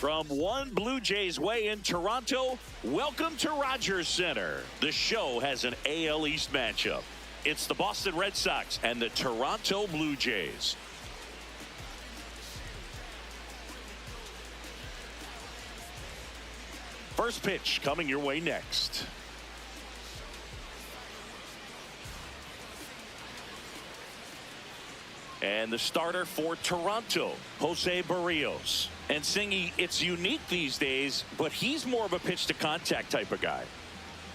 From one Blue Jays way in Toronto, welcome to Rogers Center. The show has an AL East matchup. It's the Boston Red Sox and the Toronto Blue Jays. First pitch coming your way next. And the starter for Toronto, Jose Barrios. And Singy, it's unique these days, but he's more of a pitch-to-contact type of guy.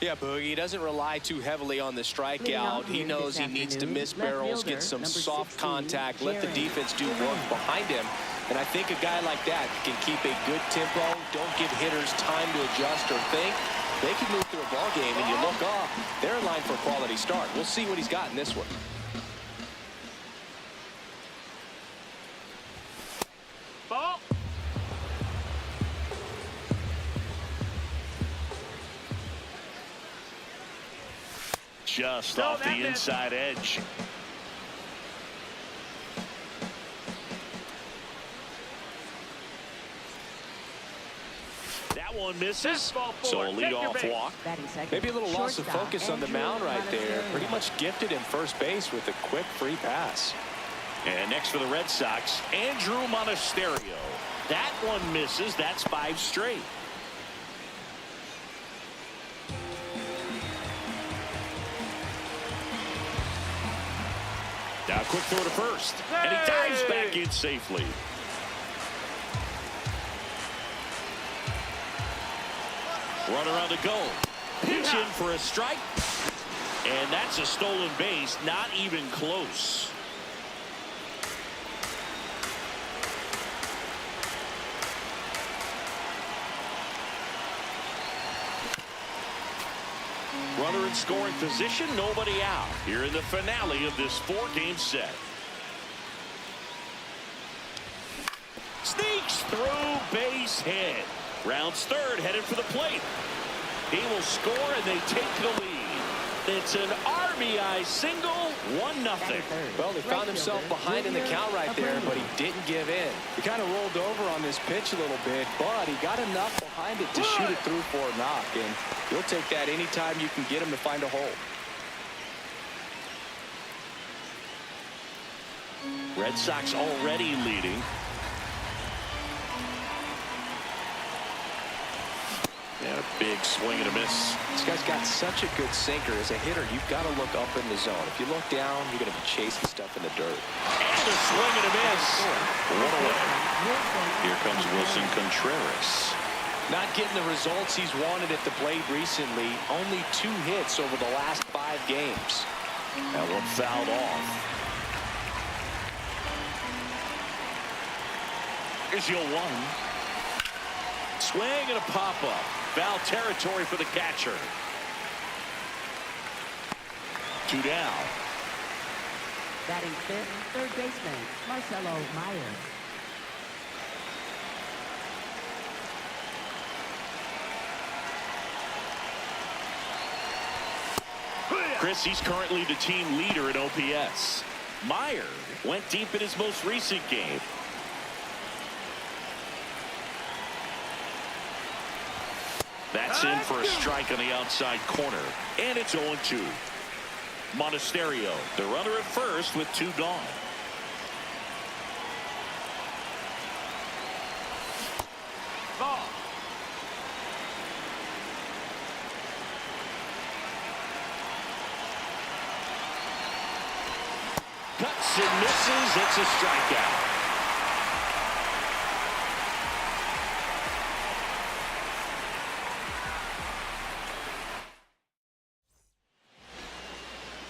Yeah, Boogie, he doesn't rely too heavily on the strikeout. He knows he needs to miss barrels, get some soft contact, let the defense do work behind him. And I think a guy like that can keep a good tempo, don't give hitters time to adjust or think. They can move through a ball game, and you look up, they're in line for a quality start. We'll see what he's got in this one. Ball. Just off the inside edge. That one misses, so a leadoff walk. Maybe a little loss of focus on the mound right there. Pretty much gifted in first base with a quick free pass. And next for the Red Sox, Andrew Monasterio. That one misses. That's 5 straight. Now quick throw to first. And he dives back in safely. Runner on the go. Pitch in for a strike. And that's a stolen base. Not even close. Runner in scoring position, nobody out. Here in the finale of this 4-game set. Sneaks through, base hit. Rounds third, headed for the plate. He will score, and they take the lead. It's an RBI single, 1-0. Well, they found himself behind in the count right there, but he didn't give in. He kind of rolled over on this pitch a little bit, but he got enough behind it to shoot it through for a knock, and you'll take that anytime you can get him to find a hole. Red Sox already leading. And a big swing and a miss. This guy's got such a good sinker. As a hitter, you've got to look up in the zone. If you look down, you're going to be chasing stuff in the dirt. And a swing and a miss. 1 away. Here comes Wilson Contreras. Not getting the results he's wanted at the plate recently. Only 2 hits over the last 5 games. That one fouled off. Here's your 1. Swing and a pop-up. Foul territory for the catcher. 2 down. Batting fifth, third baseman, Marcelo Meyer. Chris, he's currently the team leader in OPS. Meyer went deep in his most recent game. That's in for a strike on the outside corner. And it's 0-2. Monasterio, the runner at first with 2 gone. Ball. Cuts and misses. It's a strikeout.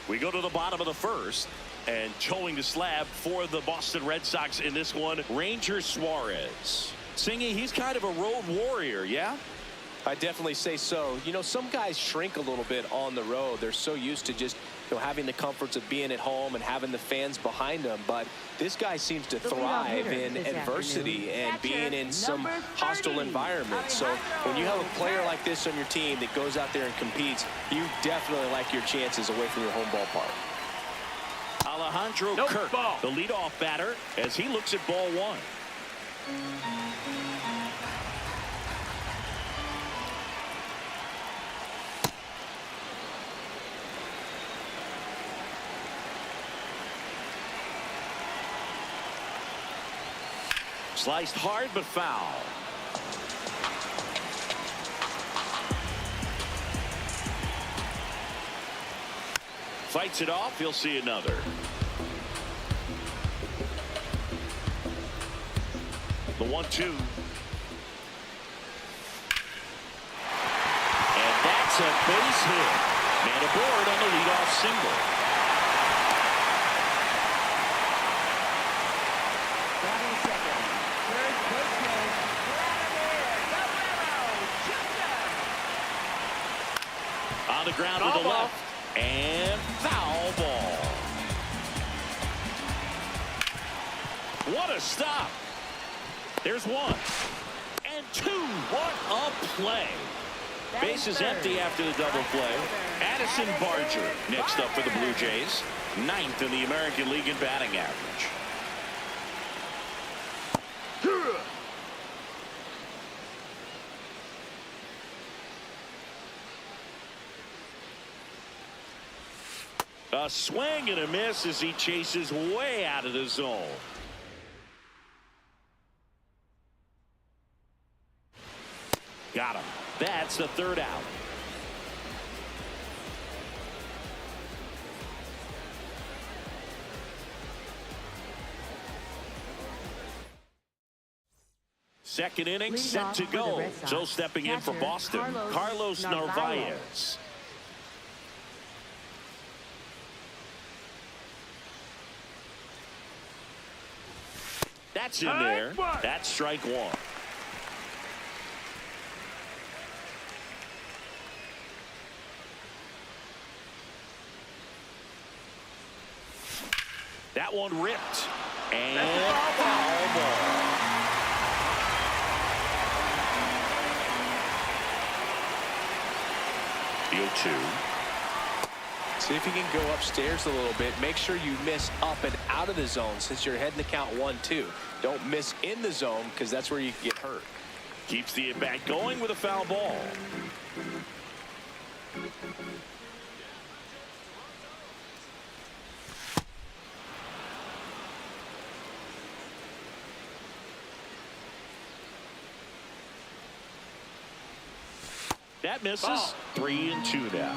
We go to the bottom of the first, and towing the slab for the Boston Red Sox in this one, Ranger Suarez. Singy, he's kind of a road warrior, yeah? I definitely say so. You know, some guys shrink a little bit on the road. They're so used to just, having the comforts of being at home and having the fans behind them. But this guy seems to thrive in adversity and being in some hostile environment. So when you have a player like this on your team that goes out there and competes, you definitely like your chances away from your home ballpark. Alejandro Kirk, the leadoff batter, as he looks at ball 1. Sliced hard but foul. Fights it off. He'll see another. The 1-2. And that's a base hit. Man aboard on the leadoff single. Batting second. Third baseman, Vladimir Guerrero Jr. On the ground to the left. And foul ball. What a stop. There's one. And two. What a play. Base is empty after the double play. Addison Barger next up for the Blue Jays. 9th in the American League in batting average. A swing and a miss as he chases way out of the zone. Got him. That's the third out. Second inning Leading set off to for the go. Red Sox, So stepping in for catcher, Boston, Carlos Narvaez. That's in there. That's strike one. That one ripped. And foul ball. The 0-2. See if you can go upstairs a little bit. Make sure you miss up and out of the zone since you're heading to count 1-2. Don't miss in the zone because that's where you can get hurt. Keeps the at-bat going with a foul ball. That misses. Ball. 3-2 now.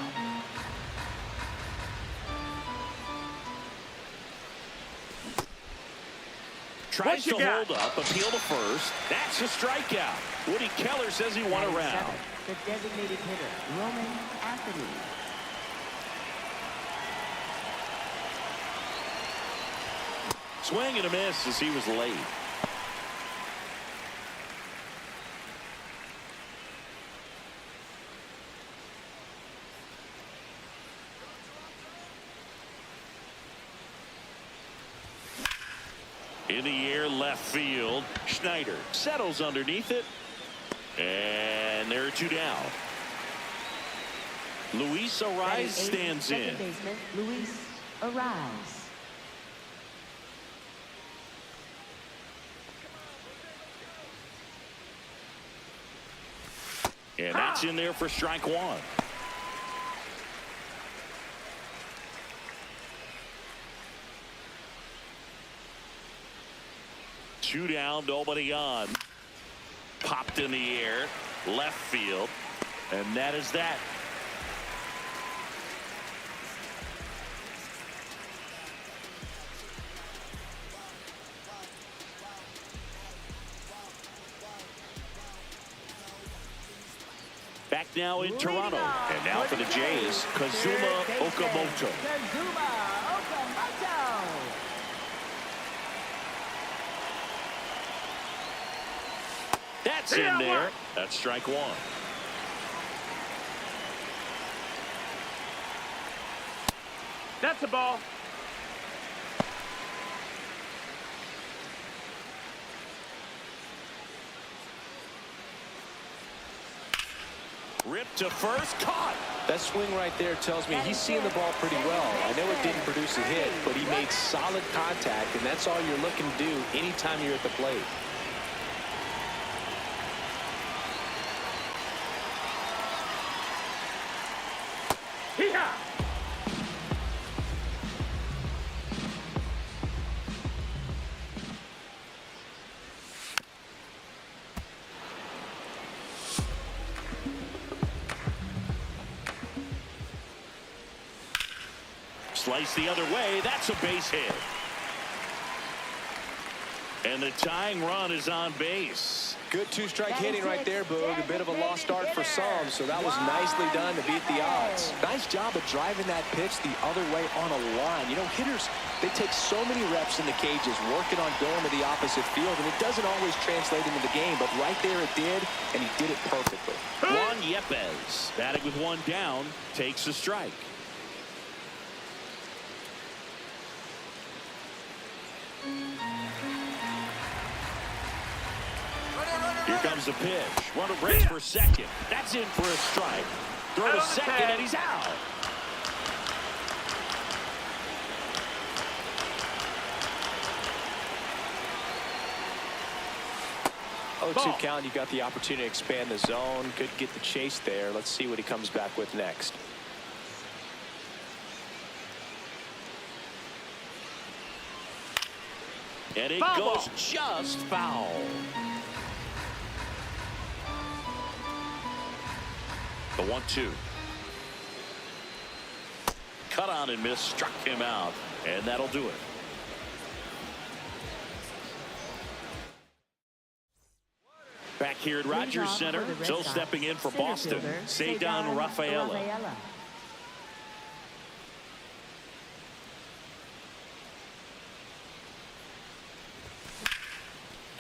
Tries to hold up, appeal to first. That's a strikeout. Woody Keller says he won a round. Seventh, the designated hitter, Roman Anthony. Swing and a miss as he was late. In the air, left field. Schneider settles underneath it. And there are two down. Luis Ariz stands in. Second baseman, Luis Ariz. And that's in there for strike one. Two down, nobody on. Popped in the air, left field, and that is that. Back now in Toronto, and now for the Jays, Kazuma Okamoto. Kazuma Okamoto. That's in there. That's strike one. That's a ball. Ripped to first, caught. That swing right there tells me he's seeing the ball pretty well. I know it didn't produce a hit, but he made solid contact, and that's all you're looking to do anytime you're at the plate. Hee-haw! Slice the other way. That's a base hit. And the tying run is on base. Good two-strike hitting right there, Boog. A bit of a lost start for some, so that was nicely done to beat the odds. Nice job of driving that pitch the other way on a line. You know, hitters, they take so many reps in the cages, working on going to the opposite field, and it doesn't always translate into the game, but right there it did, and he did it perfectly. Juan Yepez, batting with one down, takes a strike. Here comes the pitch. Runner breaks for second. That's in for a strike. Throw to second, and he's out. 0-2 count. You got the opportunity to expand the zone. Could get the chase there. Let's see what he comes back with next. And it goes just foul. The 1-2. Cut on and miss, struck him out, and that'll do it. Back here at Rogers Center, so stepping in for Boston, Cedar Rafaela.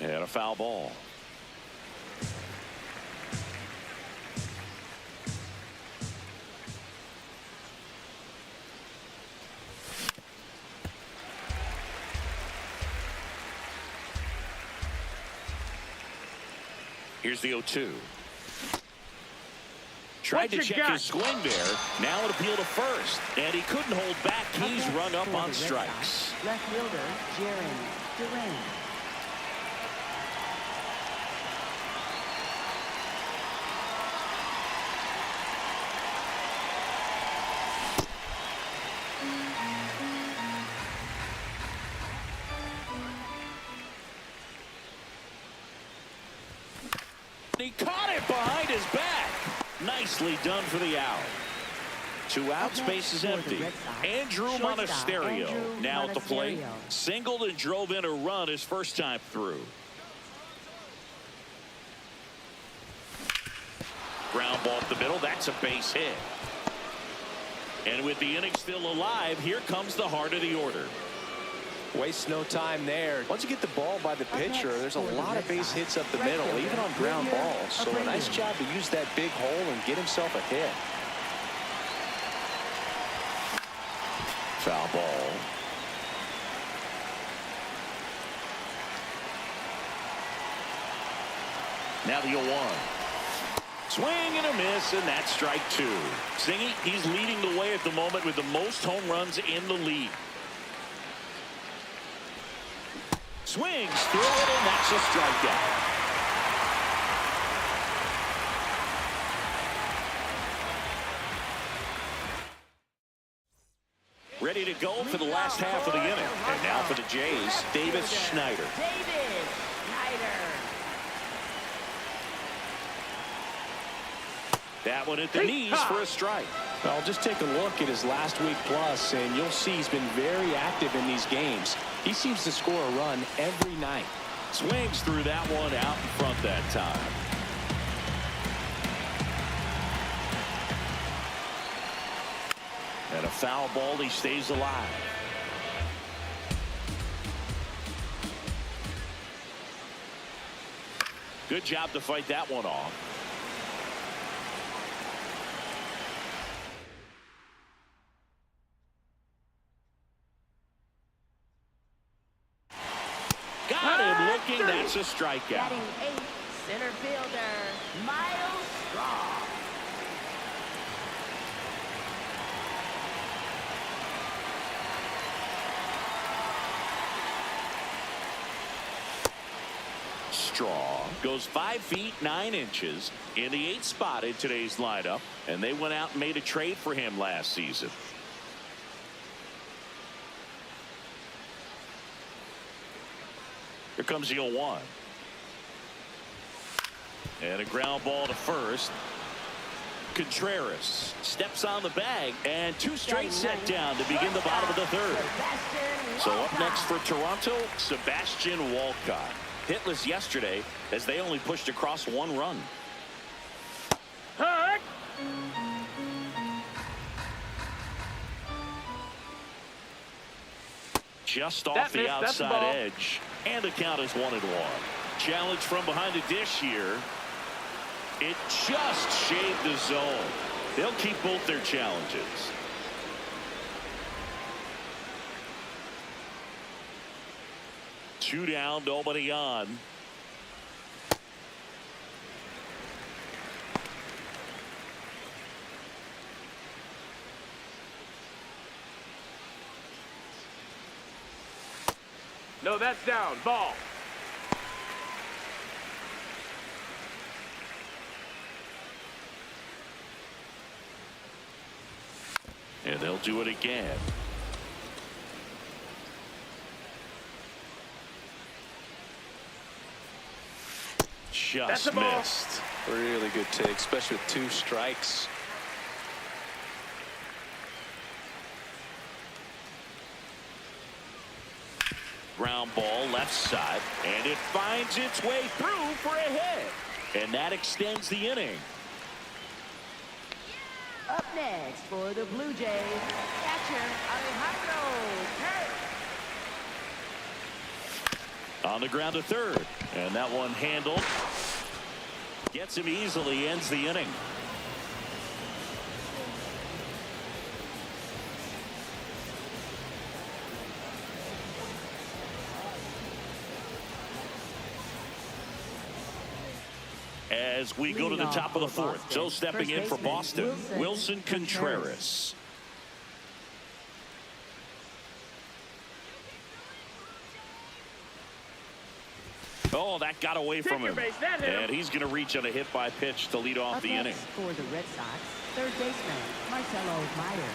And a foul ball. Here's the 0-2. Tried to check his swing there. Now an appeal to first. And he couldn't hold back. He's rung up on strikes. Left fielder, Jaron Duran. He caught it behind his back. Nicely done for the out. 2 outs, base is empty. Andrew Monasterio now at the plate. Singled and drove in a run his first time through. Ground ball up the middle. That's a base hit. And with the inning still alive, here comes the heart of the order. Waste no time there. Once you get the ball by the pitcher, there's a lot of base hits up the middle, even on ground balls. So a nice job to use that big hole and get himself a hit. Foul ball. Now the 0-1. Swing and a miss, and that's strike 2. Singy, he's leading the way at the moment with the most home runs in the league. Swings through it, and that's a strikeout. Ready to go for the last half of the inning. And now for the Jays, Davis Schneider. That one at the knees for a strike. Well, just take a look at his last week plus, and you'll see he's been very active in these games. He seems to score a run every night. Swings through that one out in front that time. And a foul ball, he stays alive. Good job to fight that one off. Got him looking. That's a strikeout. Batting 8th, center fielder, Miles Straw. Straw goes 5 feet 9 inches in the 8th spot in today's lineup, and they went out and made a trade for him last season. Here comes the 0-1. And a ground ball to first. Contreras steps on the bag, and 2 straight set down to begin the bottom of the 3rd. So up next for Toronto, Sebastian Walcott. Hitless yesterday as they only pushed across 1 run. Hut! Just off That the missed. That's the outside ball. edge. And the count is 1-1. Challenge from behind the dish here. It just shaved the zone. They'll keep both their challenges. Two down, nobody on. No, that's down. Ball. And they'll do it again. That's Just a ball. missed. Really good take, especially with 2 strikes. Ground ball left side, and it finds its way through for a hit. And that extends the inning. Up next for the Blue Jays, catcher Alejandro Kirk. On the ground to 3rd, and that one handled. Gets him easily, ends the inning. As we go to the top of the 4th, so stepping in for Boston, Wilson Contreras. Oh, that got away from him. Base, that hit him. And he's going to reach on a hit by pitch to lead off Up the inning. next for the Red Sox, 3rd baseman Marcelo Meyer.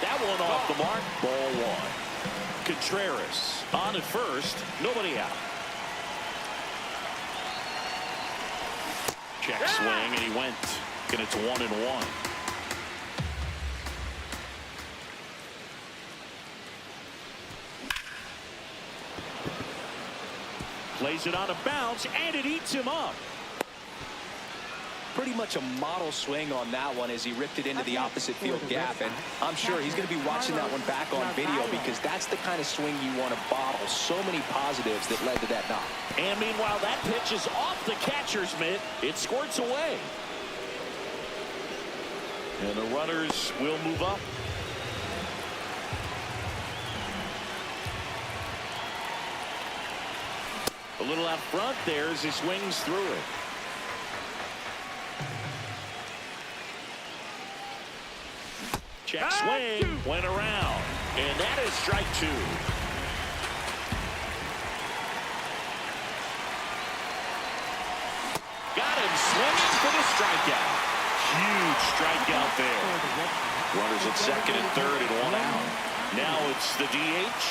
That one off the mark. Ball 1. Contreras on at first. Nobody out. Check swing, and he went. And it's 1-1. Plays it on a bounce, and it eats him up. Pretty much a model swing on that one as he ripped it into the opposite field gap, and I'm sure he's going to be watching that one back on video because that's the kind of swing you want to bottle. So many positives that led to that knock. And meanwhile, that pitch is off the catcher's mitt. It squirts away. And the runners will move up. A little out front there as he swings through it. Check swing, went around, and that is strike 2. Got him swinging for the strikeout. Huge strikeout there. Runners at 2nd and 3rd and 1 out. Now it's the DH,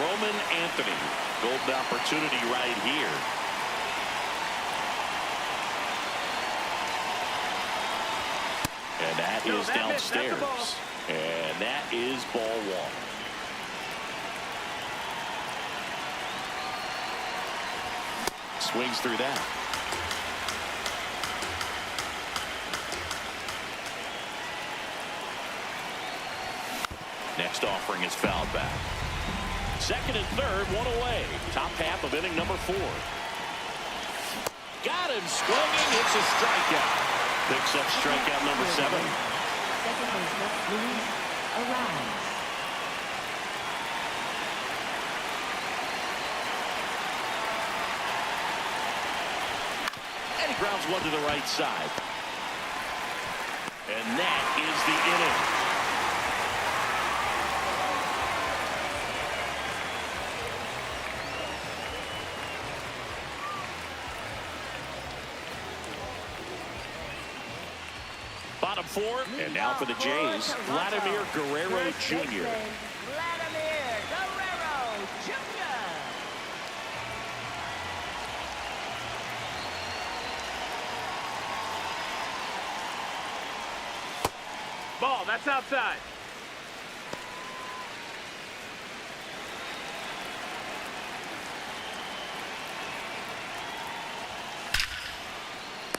Roman Anthony. Golden opportunity right here. And that is downstairs. And that is ball 1. Swings through that. Next offering is fouled back. 2nd and 3rd, 1 away. Top half of inning number 4. Got him swinging. It's a strikeout. Picks up strikeout number 7. Second baseman Luis Arraez. And he grounds one to the right side. And that is the inning. Bottom 4, and now for the Jays, Vladimir Guerrero Jr. Vladimir Guerrero Ball, that's outside.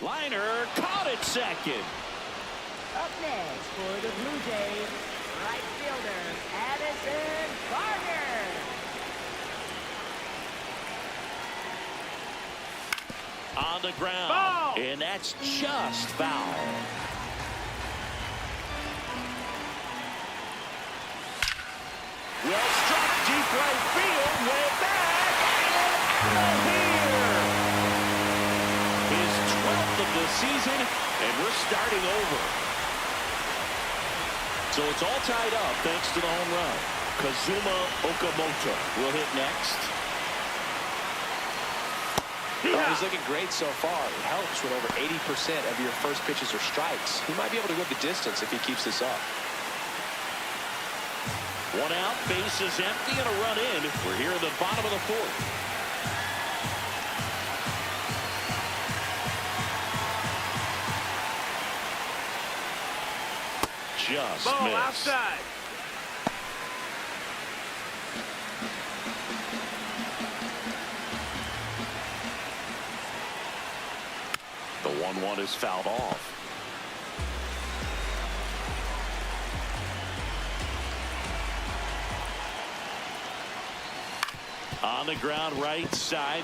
Liner caught it second. Up next for the Blue Jays, right fielder, Addison Barger. On the ground. Ball. And that's just foul. Well struck, deep right field, way back, and out of here. His 12th of the season, and we're starting over. So it's all tied up thanks to the home run. Kazuma Okamoto will hit next. Well, he's looking great so far. It helps when over 80% of your first pitches are strikes. He might be able to go the distance if he keeps this up. One out, base is empty, and a run in. We're here in the bottom of the fourth. Just Ball missed. outside. The 1-1 is fouled off. On the ground, right side.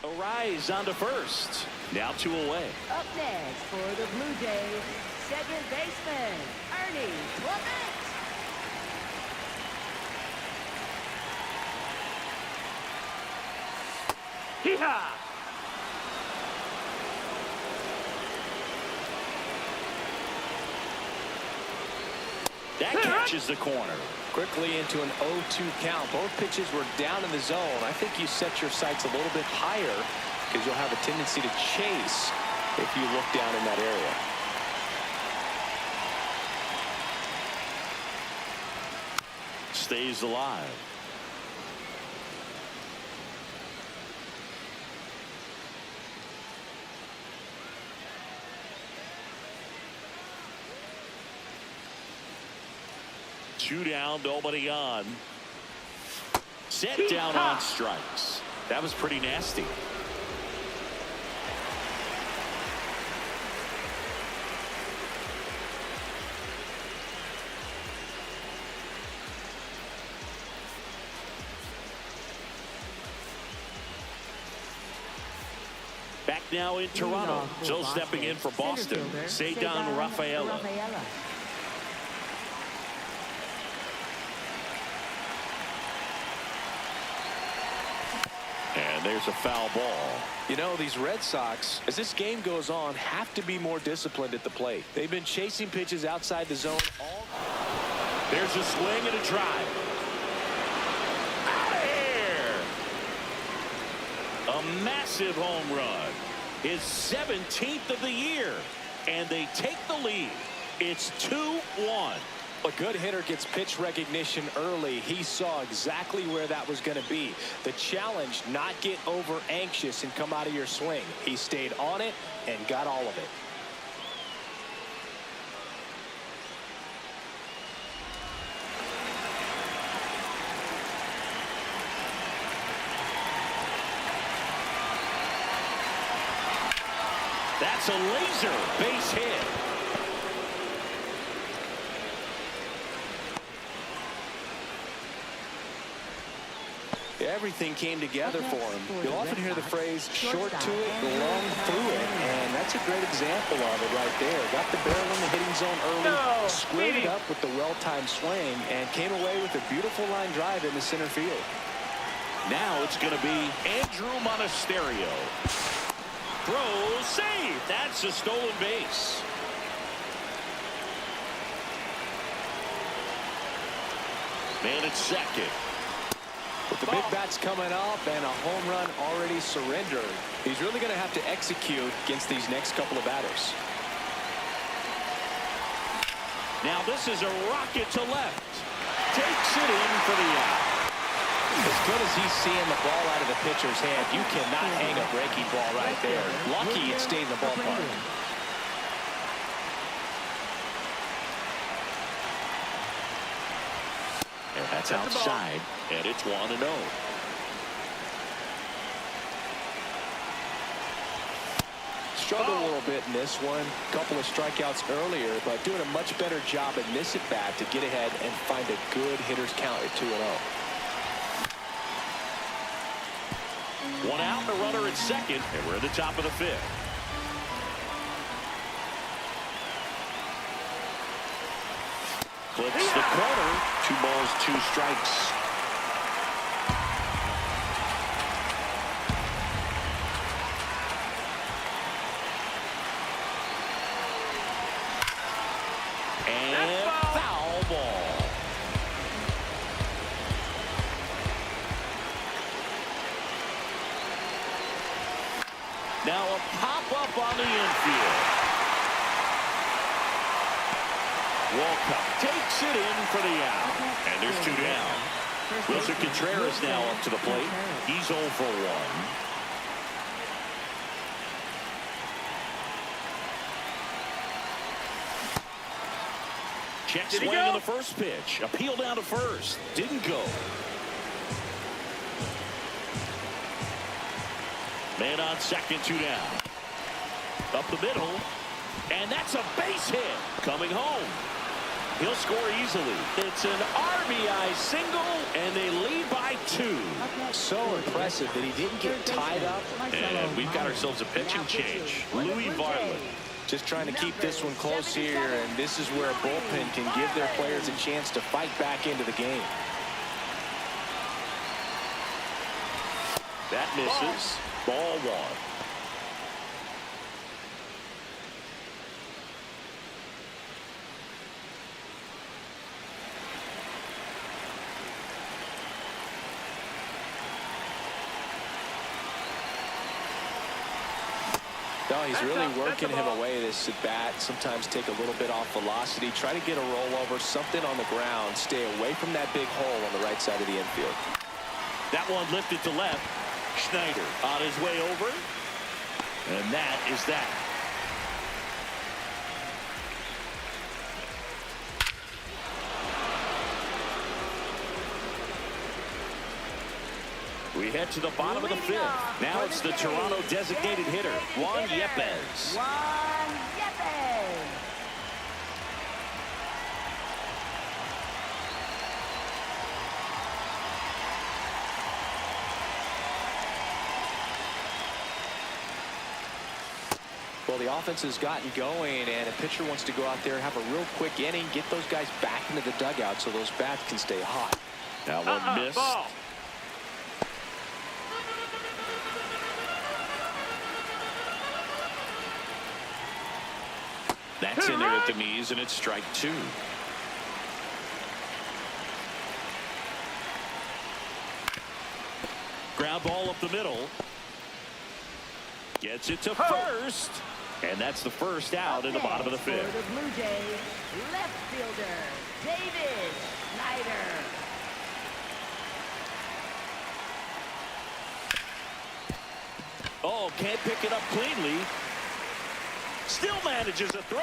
Arise onto first. Now 2 away. Up next for the Blue Jays, second baseman, Ernie Clement. Hee-haw! That catches the corner. Quickly into an 0-2 count. Both pitches were down in the zone. I think you set your sights a little bit higher because you'll have a tendency to chase if you look down in that area. Stays alive. Two down, nobody on. Set down on strikes. That was pretty nasty. Back now in Toronto. So stepping in for Boston, Cedar Rafaela. And there's a foul ball. You know, these Red Sox, as this game goes on, have to be more disciplined at the plate. They've been chasing pitches outside the zone all. There's a swing and a drive. Out of here. A massive home run. His 17th of the year. And they take the lead. It's 2-1. A good hitter gets pitch recognition early. He saw exactly where that was going to be. The challenge, not get over anxious and come out of your swing. He stayed on it and got all of it. That's a laser base hit. Everything came together for him. You'll often hear the phrase short to it, long through it, and that's a great example of it right there. Got the barrel in the hitting zone early, squared it up with the well-timed swing, and came away with a beautiful line drive into center field. Now it's going to be Andrew Monasterio. Throw, save. That's a stolen base. Man at second. With the big bats coming up and a home run already surrendered, he's really going to have to execute against these next couple of batters. Now this is a rocket to left. Takes it in for the out. As good as he's seeing the ball out of the pitcher's hand, you cannot hang a breaking ball right there. Lucky it stayed in the ballpark. And that's That's the ball. outside. And it's 1-0. Struggled a little bit in this one. Couple of strikeouts earlier, but doing a much better job in this at bat to get ahead and find a good hitter's count at 2-0. One out and a runner at second, and we're at the top of the fifth. Clips the corner. 2 balls, 2 strikes. And foul ball. Now a pop-up on the infield. Walcott takes it in for the out. And there's 2 down. Wilson Contreras now up to the plate. He's 0 for 1. Check swing on the first pitch. Appeal down to first. Didn't go. Man on second, 2 down. Up the middle. And that's a base hit. Coming home. He'll score easily. It's an RBI single, and they lead by 2. So impressive that he didn't get tied up. And we've got ourselves a pitching change. Louis Varland. Just trying to keep this one close here, and this is where a bullpen can give their players a chance to fight back into the game. That misses. Ball 1. No, he's really working him away this at bat. Sometimes take a little bit off velocity. Try to get a rollover, something on the ground. Stay away from that big hole on the right side of the infield. That one lifted to left. Schneider on his way over. And that is that. We head to the bottom of the fifth. Now it's the Toronto designated hitter, Juan Yepez. Juan Yepez. Well, the offense has gotten going, and a pitcher wants to go out there, have a real quick inning, get those guys back into the dugout so those bats can stay hot. That one missed. Ball. That's in there at the knees, and it's strike 2. Ground ball up the middle. Gets it to first. And that's the first out in the bottom of the fifth. For the Blue Jays, left fielder, David Schneider. Oh, can't pick it up cleanly. Still manages a throw,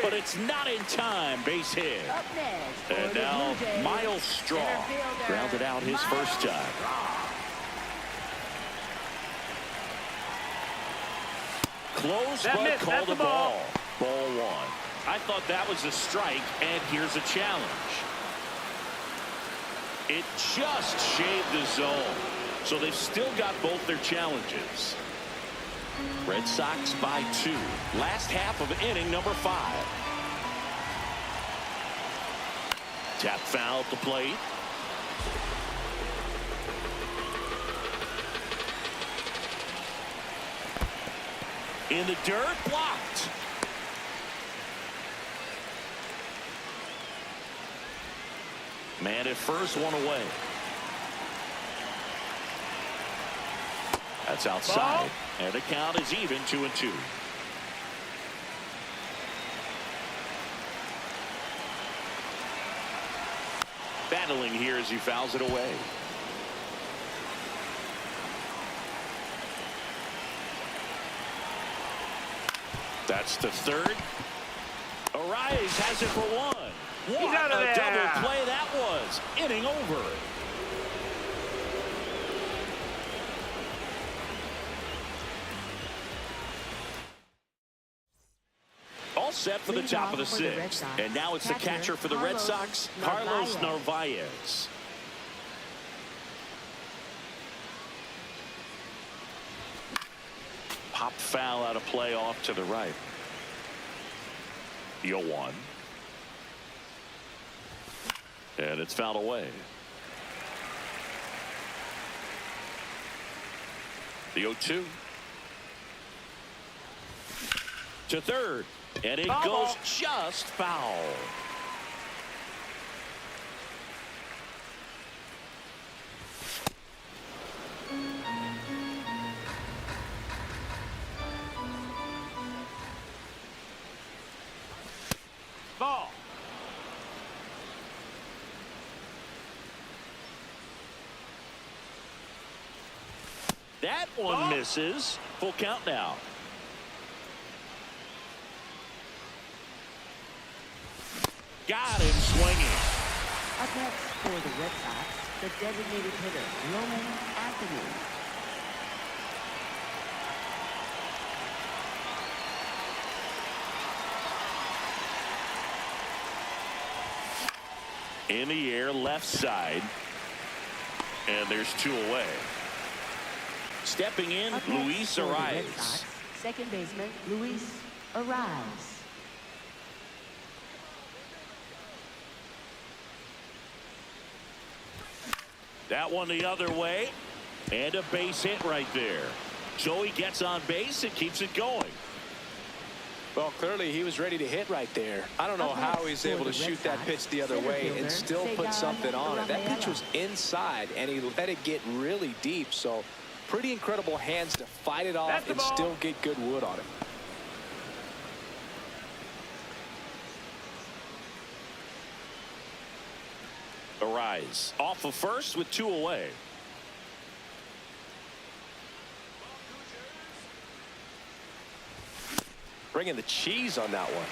but it's not in time. Base hit. Up next for And the now Blue Jays, Miles Straw center fielder, grounded out his first Miles time. Straw. Close, That but missed. called That's a the ball. ball. Ball 1. I thought that was a strike, and here's a challenge. It just shaved the zone, so they've still got both their challenges. Red Sox by 2. Last half of inning number 5. Tap foul at the plate. In the dirt, blocked. Man at first, 1 away. That's outside. And the count is even, 2-2. Battling here as he fouls it away. That's the third. Arias has it for 1. What out of a there. double play that was. Diaz, inning over. All set for the top of the sixth. And now it's the catcher for the Red Sox, Carlos Narvaez. Pop foul out of play off to the right. 0-1. And it's fouled away. The 0-2. To third. And it goes just foul. Ball. That one misses. Full count now. Got him swinging. Up next for the Red Sox, the designated hitter, Roman Anthony. In the air, left side. And there's 2 away. Stepping in, Up next Luis for the Red Arias. Sox, second baseman, Luis Arias. That one the other way. And a base hit right there. Joey gets on base and keeps it going. Well, clearly he was ready to hit right there. I don't know how he's able to shoot that pitch the other way and still put something on it. That pitch was inside, and he let it get really deep. So pretty incredible hands to fight it off and still get good wood on it. Arias off of first with 2 away. Bringing the cheese on that one.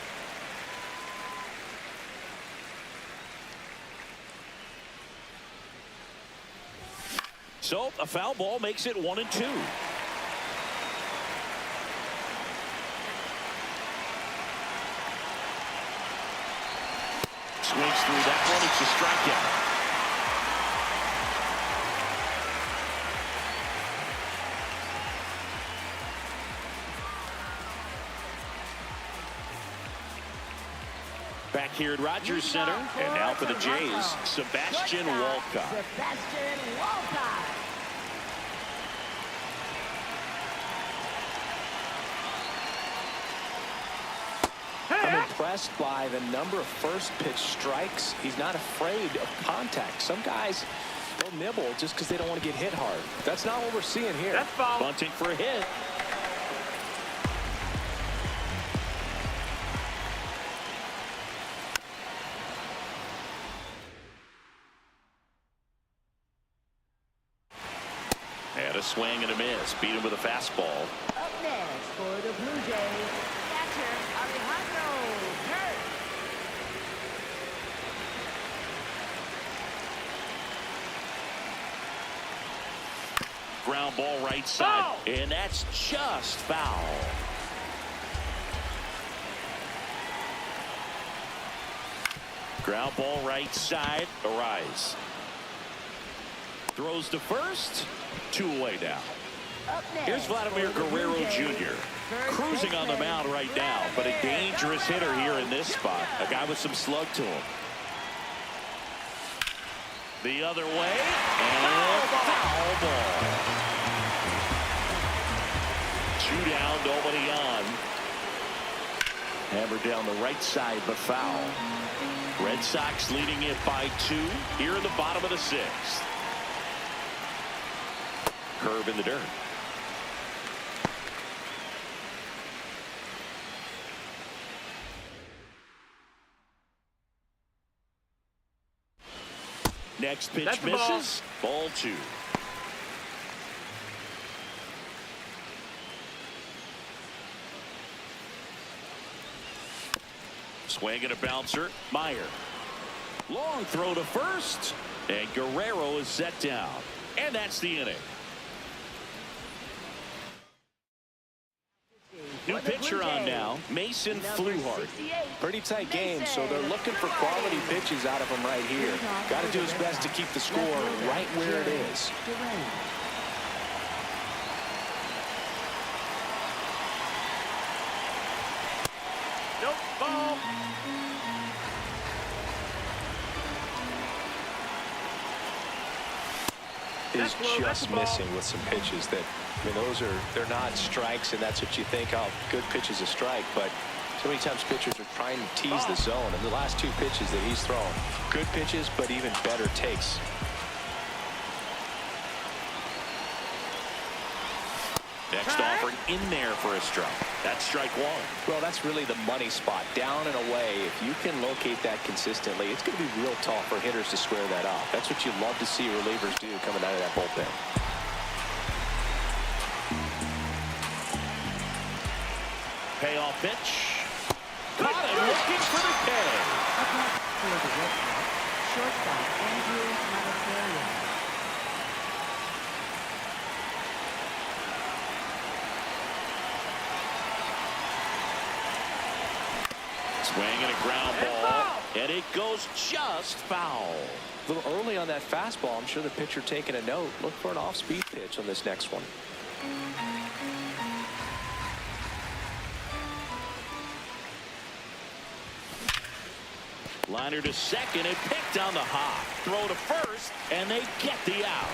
So a foul ball makes it 1-2. Swings through that one. It's a strikeout. Back here at Rogers Center, and now for the Jays, Sebastian Walcott. Sebastian Walcott. I'm impressed by the number of first pitch strikes. He's not afraid of contact. Some guys will nibble just because they don't want to get hit hard. That's not what we're seeing here. That's foul. Bunting for a hit. And a swing and a miss. Beat him with a fastball. Up next for the Blue Jays, catcher Alejandro Kirk. Ground ball right side. And that's just foul. Ground ball right side. Arias. Throws to first. 2 away now. Up next Here's Vladimir for the Blue Guerrero Jays, Jr. first Cruising on the baseman, mound right now, but a dangerous hitter here in this spot. A guy with some slug to him. The other way. And foul ball. 2 down, nobody on. Hammered down the right side, but foul. Red Sox leading it by 2 here in the bottom of the 6th. Curve in the dirt. Next pitch That's the ball. misses. Ball 2. Swing and a bouncer. Meyer. Long throw to first. And Guerrero is set down. And that's the inning. New pitcher on now, Mason Fluhart. Pretty tight game, so they're looking for quality pitches out of him right here. Got to do his best to keep the score right where it is. Nope, ball. Is just missing with some pitches that, I mean, they're not strikes, and that's what you think, oh, good pitch is a strike, but so many times pitchers are trying to tease the zone, and the last two pitches that he's thrown, good pitches, but even better takes. Next offering in there for a strike. That's strike one. Well, that's really the money spot, down and away. If you can locate that consistently, it's going to be real tough for hitters to square that off. That's what you love to see relievers do coming out of that bullpen. Payoff pitch. Caught it, looking for the K. Shortstop Andrew Monasterio. Swing and a ground ball, and it goes just foul. A little early on that fastball. I'm sure the pitcher taking a note. Look for an off-speed pitch on this next one. Liner to second and picked on the hop. Throw to first, and they get the out.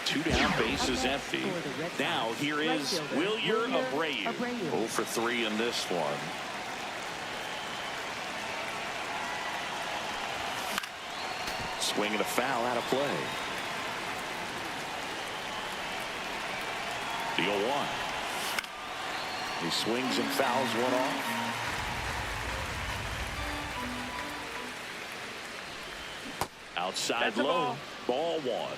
Two down, bases empty. Now here is Wilyer Abreu. 0 for 3 in this one. Swing and a foul out of play. The 0-1. He swings and fouls one off. Outside low. Ball one.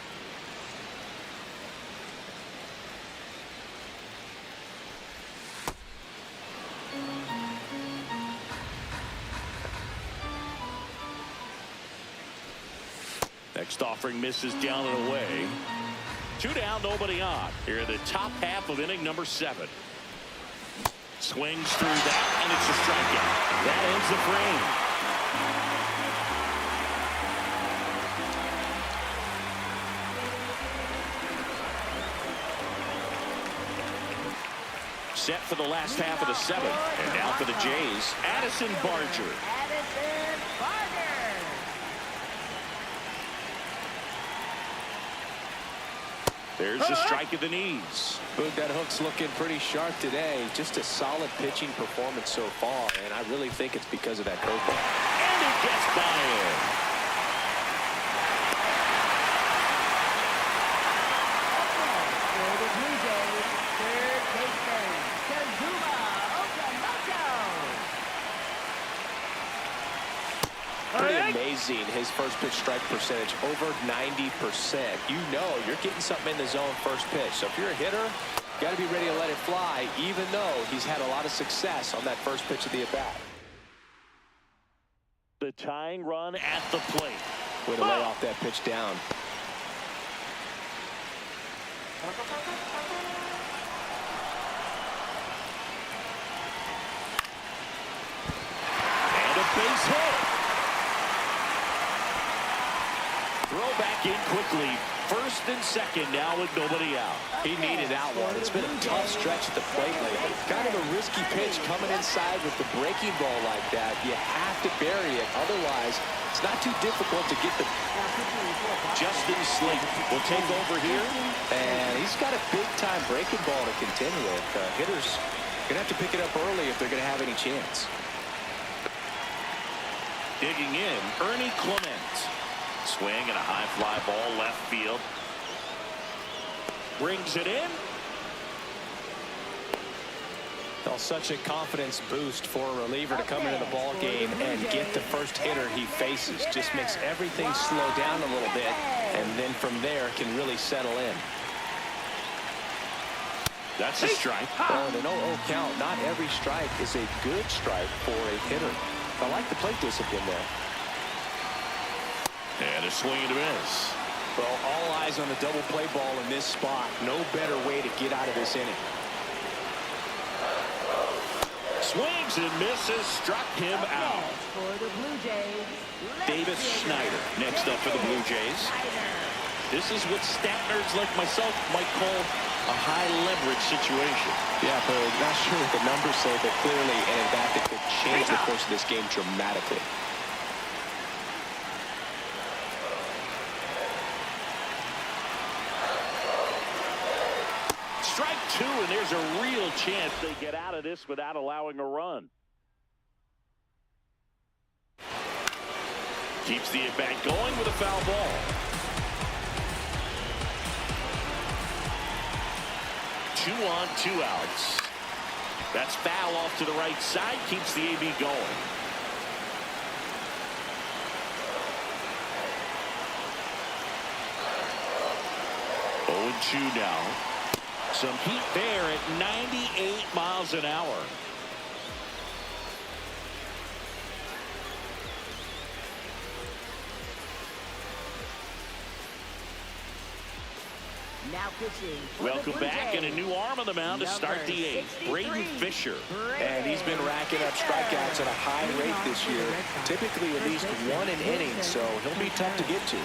Next offering misses down and away. 2 down, nobody on. Here in the top half of inning number 7. Swings through that, and it's a strikeout. That ends the frame. Set for the last half of the 7th. And now for the Jays, Addison Barger. Addison Barger. There's a strike at the knees. Boog, that hook's looking pretty sharp today. Just a solid pitching performance so far, and I really think it's because of that curveball. And it gets by him. Amazing, his first pitch strike percentage over 90%. You know you're getting something in the zone first pitch. So if you're a hitter, you got to be ready to let it fly, even though he's had a lot of success on that first pitch of the at-bat. The tying run at the plate. Way to lay off that pitch down. And a base hit. Throw back in quickly. First and second now with nobody out. He needed that one. It's been a tough stretch at the plate lately. Kind of a risky pitch coming inside with the breaking ball like that. You have to bury it. Otherwise, it's not too difficult to get the... Justin Slate will take over here. And he's got a big-time breaking ball to contend with. Hitters going to have to pick it up early if they're going to have any chance. Digging in, Ernie Clement. Swing and a high fly ball left field. Brings it in. Well, such a confidence boost for a reliever to come into the ball game and get the first hitter he faces. Just makes everything slow down a little bit, and then from there can really settle in. That's a strike. Well, the 0-0 count, not every strike is a good strike for a hitter. I like the plate discipline there. And a swing and a miss. Well, all eyes on the double play ball in this spot. No better way to get out of this inning. Swings and misses, struck him out. For the Blue Jays, Davis Schneider next up for the Blue Jays. This is what stat nerds like myself might call a high leverage situation. Yeah, but not sure what the numbers say, but clearly, and in fact, it could change the course of this game dramatically. Strike two, and there's a real chance they get out of this without allowing a run. Keeps the at-bat going with a foul ball. 2 on, 2 outs. That's foul off to the right side. Keeps the AB going. Oh, 2 now. Some heat there at 98 miles an hour. Now pitching. Welcome back, and a new arm on the mound to start the 8th. Braden Fisher. And he's been racking up strikeouts at a high rate this year. Typically at least 1 an inning, so he'll be tough to get to.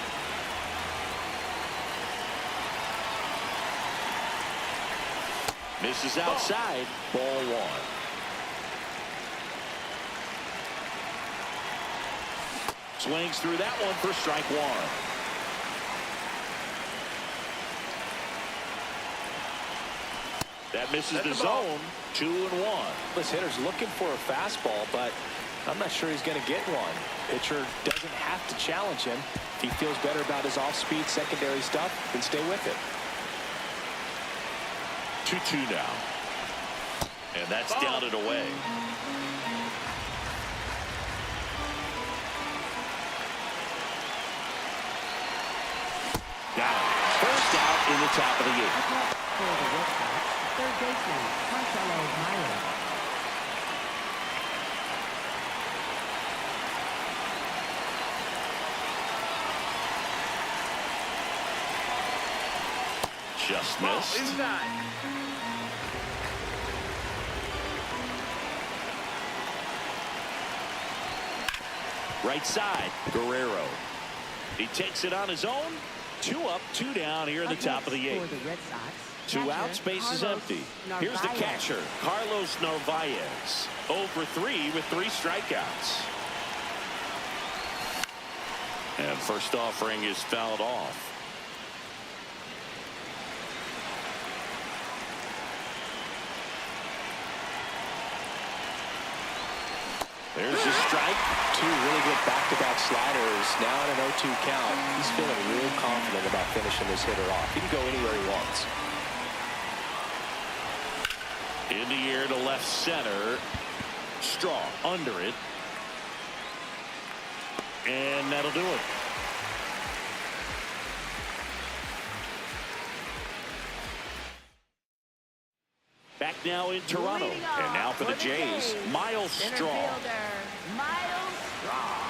Misses outside. Ball 1. Swings through that one for strike 1. That misses the zone. 2 and 1. This hitter's looking for a fastball, but I'm not sure he's going to get one. Pitcher doesn't have to challenge him. If he feels better about his off-speed secondary stuff, then stay with it. 2-2 now. And that's down and away. Down. First out in the top of the 8th. For the Red Sox, third baseman, Marcelo Meyer. Just missed. Inside. Right side, Guerrero. He takes it on his own. 2 up, 2 down here in the top of the 8th. For the Red Sox, 2 outs, base is empty. Here's the catcher, Carlos Narvaez. 0 for 3 with 3 strikeouts. And first offering is fouled off. There's a strike. 2 really good back-to-back sliders. Now in an 0-2 count. He's feeling real confident about finishing this hitter off. He can go anywhere he wants. In the air to left center. Strong under it. And that'll do it. Back now in Toronto. And now for the Jays, Miles Straw. Miles Straw.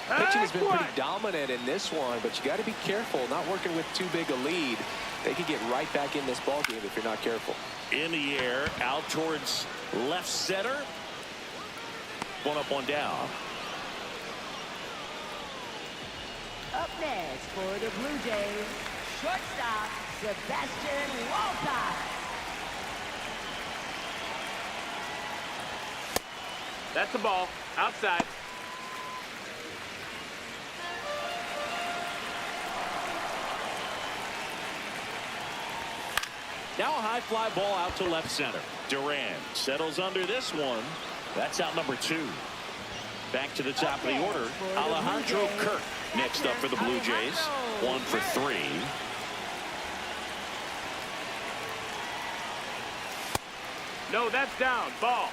Pitching has been pretty dominant in this one, but you got to be careful. Not working with too big a lead. They could get right back in this ball game if you're not careful. In the air, out towards left center. 1 up, 1 down. Up next for the Blue Jays, shortstop Sebastian Walcott. That's the ball. Outside. Now a high fly ball out to left center. Duran settles under this one. That's out number 2. Back to the top of the order, Alejandro Kirk next up for the Blue Jays. 1 for 3. No, that's down. Ball.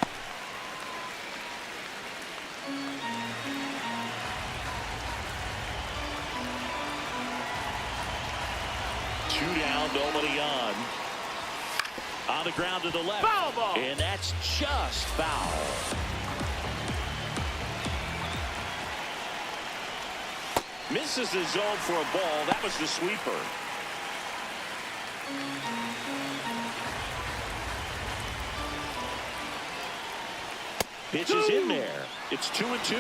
Two down, nobody on. On the ground to the left. Foul ball. And that's just foul. Misses the zone for a ball. That was the sweeper. Pitch is in there. It's 2-2.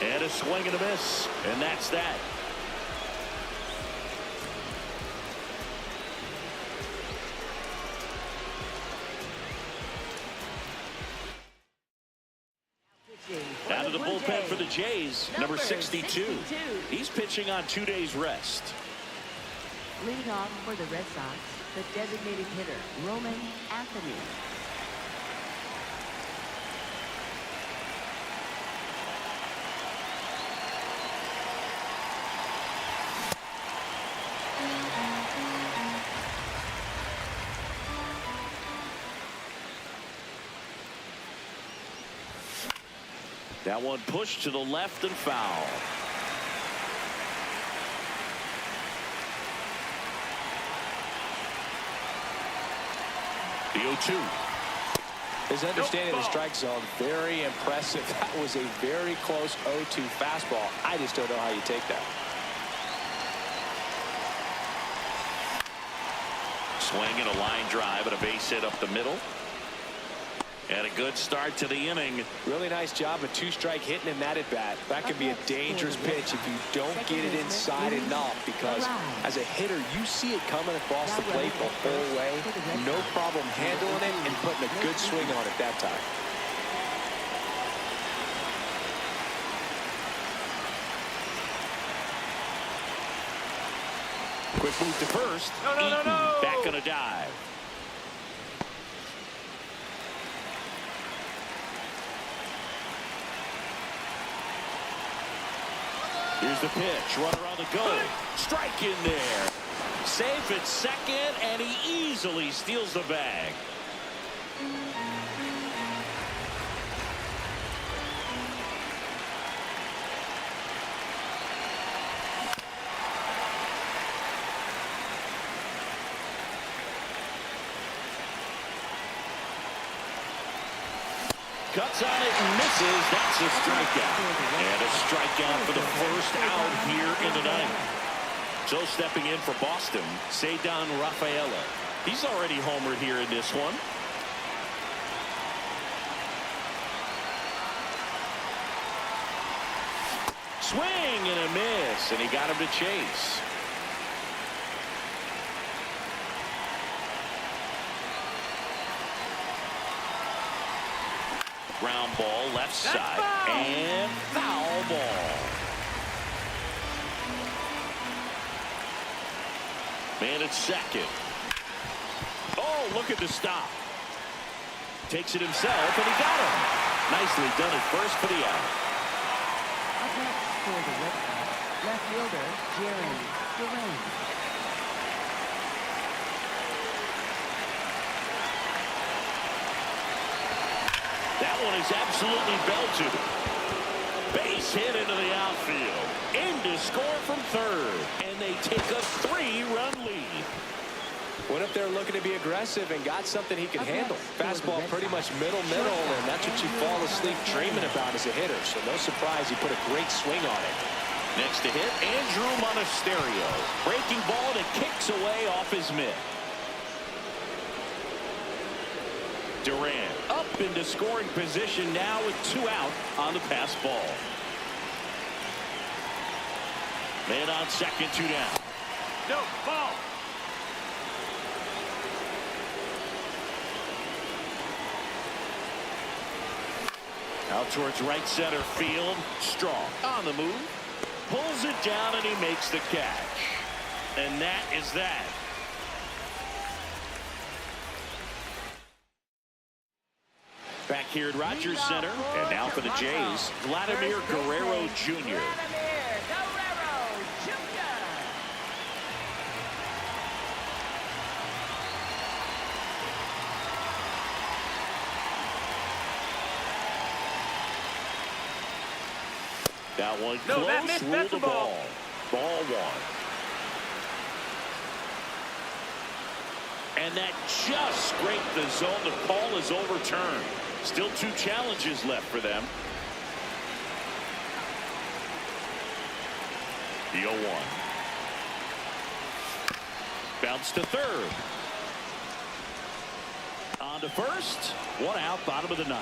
And a swing and a miss. And that's that. Down to the bullpen for the Jays, number 62. He's pitching on 2 days rest. Leading off for the Red Sox, the designated hitter, Roman Anthony. That one pushed to the left and foul. The 0-2. His understanding of the strike zone, very impressive. That was a very close 0-2 fastball. I just don't know how you take that. Swing and a line drive and a base hit up the middle. And a good start to the inning. Really nice job of two-strike hitting in that at-bat. That could be a dangerous pitch if you don't get it inside enough, because as a hitter, you see it coming across the plate the whole way. No problem handling it and putting a good swing on it that time. Quick move to first. No. Back on a dive. Here's the pitch. Runner on the go. Strike in there. Safe at second, and he easily steals the bag. Cuts on it and misses. That's a strikeout. And a strikeout for the first out here in the ninth. So stepping in for Boston, Cedar Rafaela. He's already homered here in this one. Swing and a miss, and he got him to chase. Ground ball left side and foul ball. Man at second. Oh, look at the stop. Takes it himself, and he got him. Nicely done at first for the out. Up next for the Red Sox, left fielder, Jeremy Durant. That one is absolutely belted. Base hit into the outfield. In to score from third. And they take a 3-run lead. Went up there looking to be aggressive and got something he could handle. Fastball pretty much middle, and that's what you fall asleep dreaming about as a hitter. So no surprise he put a great swing on it. Next to hit, Andrew Monasterio. Breaking ball that kicks away off his mitt. Durant up into scoring position now with 2 out on the pass ball. Man on second, 2 down. No, ball. Out towards right center field. Strong on the move. Pulls it down and he makes the catch. And that is that. Back here at Rogers Center, and now for the Jays, Vladimir Guerrero Jr. That one close, ruled the ball. Ball 1. And that just scraped the zone. The call is overturned. Still 2 challenges left for them. The 0-1. Bounce to third. On to first. 1 out, bottom of the 9th.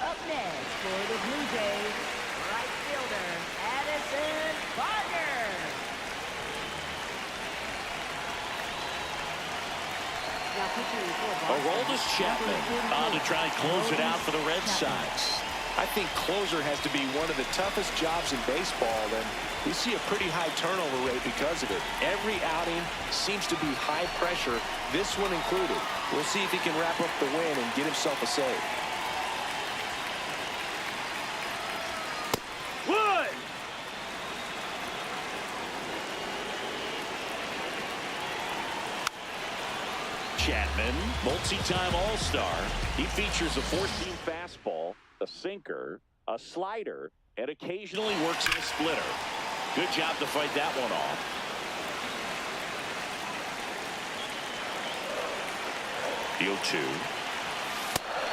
Up next for the Blue Jays, right fielder, Addison Barger. Aroldis Chapman on to try and close it out for the Red Sox. I think closer has to be one of the toughest jobs in baseball, and we see a pretty high turnover rate because of it. Every outing seems to be high pressure, this one included. We'll see if he can wrap up the win and get himself a save. Wood! Chapman, multi-time All-Star. He features a 14 fastball, a sinker, a slider, and occasionally works in a splitter. Good job to fight that one off. The 0-2.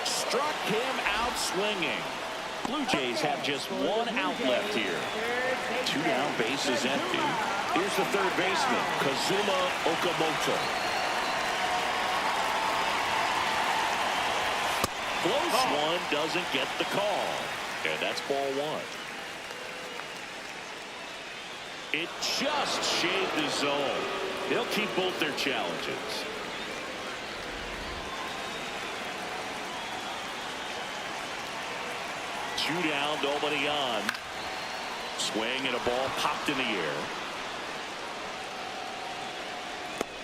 Struck him out swinging. Blue Jays have just 1 out left here. 2 down, base is empty. Here's the third baseman, Kazuma Okamoto. Close one, doesn't get the call. And that's ball 1. It just shaved the zone. They'll keep both their challenges. Two down, nobody on. Swing and a ball popped in the air.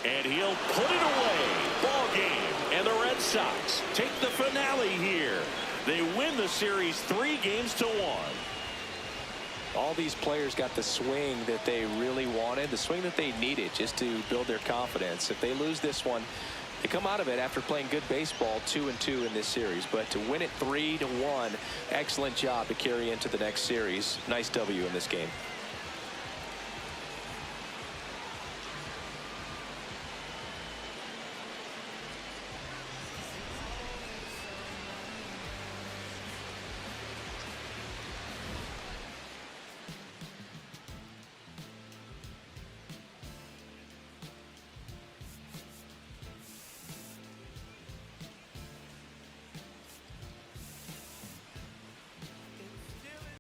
And he'll put it away. Ball game. And the Red Sox take the finale here. They win the series 3-1. All these players got the swing that they really wanted, the swing that they needed just to build their confidence. If they lose this one, they come out of it after playing good baseball 2-2 in this series. But to win it 3-1, excellent job to carry into the next series. Nice W in this game.